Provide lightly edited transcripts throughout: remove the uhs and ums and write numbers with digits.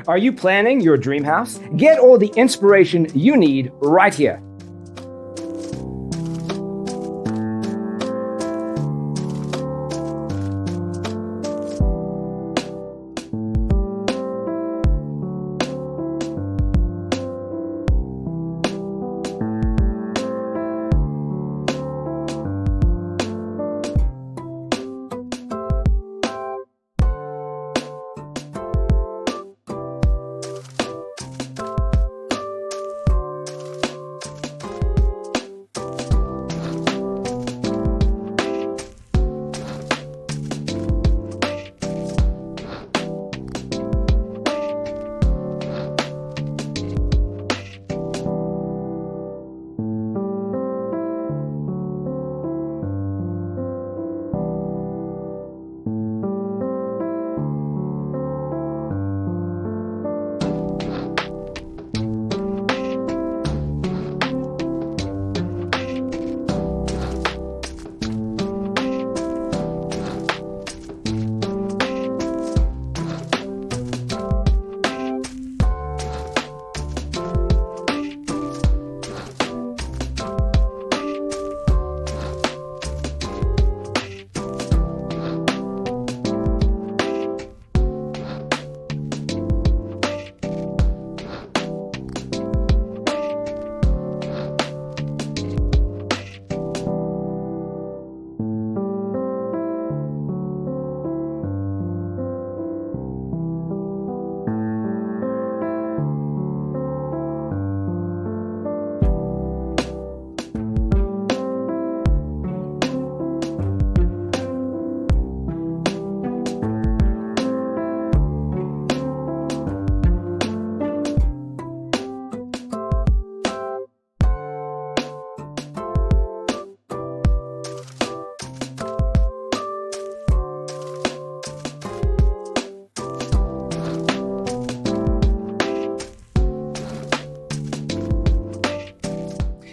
Are you planning your dream house? Get all the inspiration you need right here.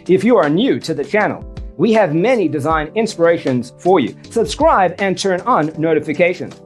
If you are new to the channel, we have many design inspirations for you. Subscribe and turn on notifications.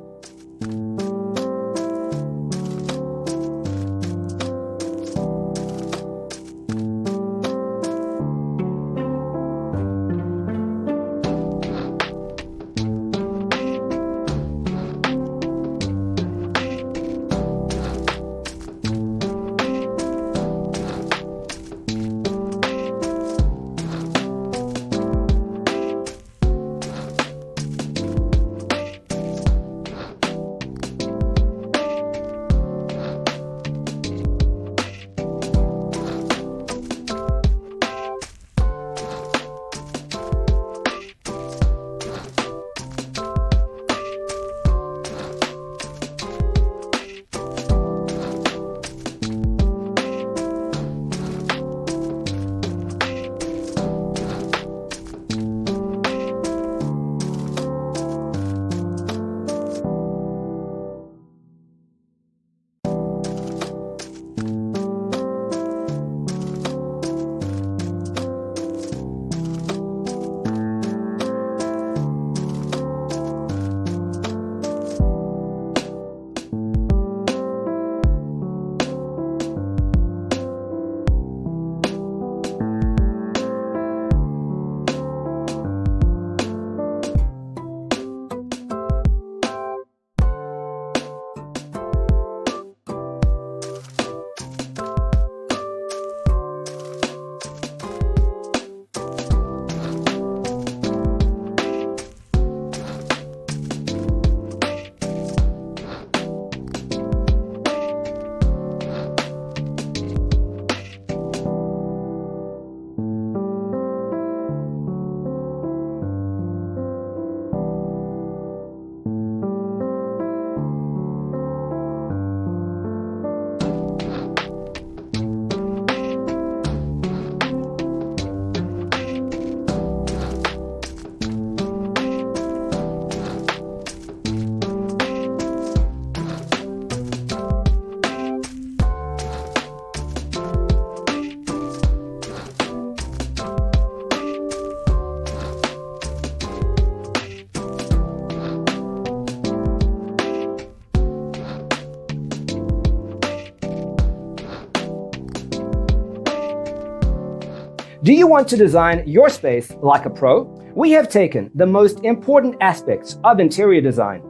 Do you want to design your space like a pro? We have taken the most important aspects of interior design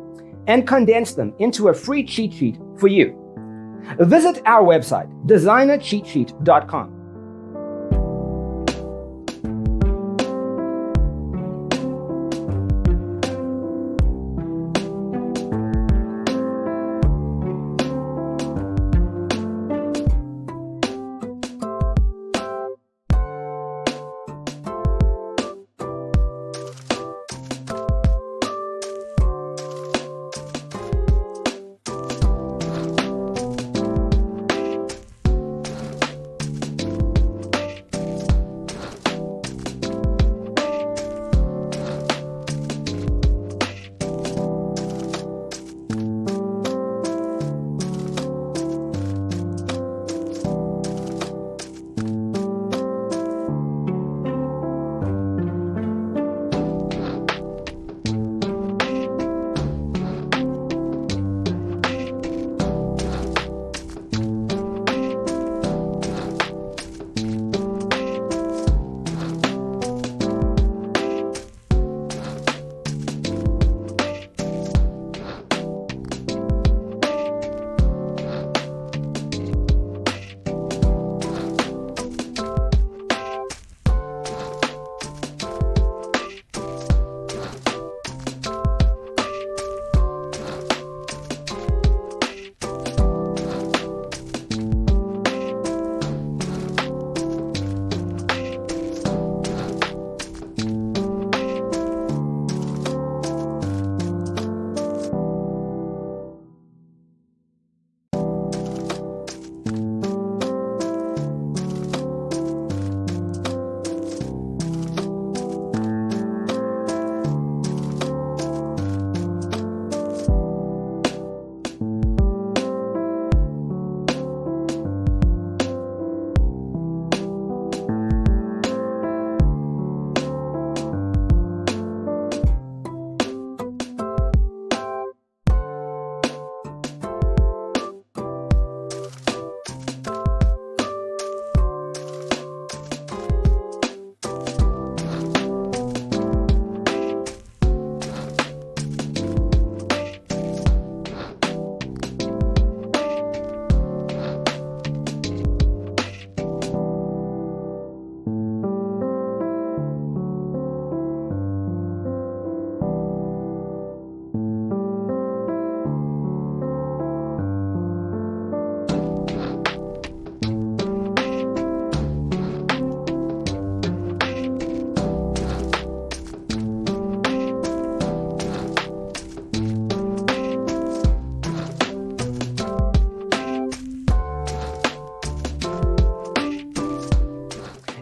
and condensed them into a free cheat sheet for you. Visit our website, designercheatsheet.com.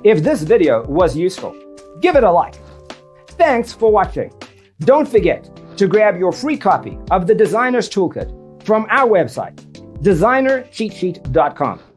If this video was useful, give it a like. Thanks for watching. Don't forget to grab your free copy of the Designer's Toolkit from our website, designercheatsheet.com.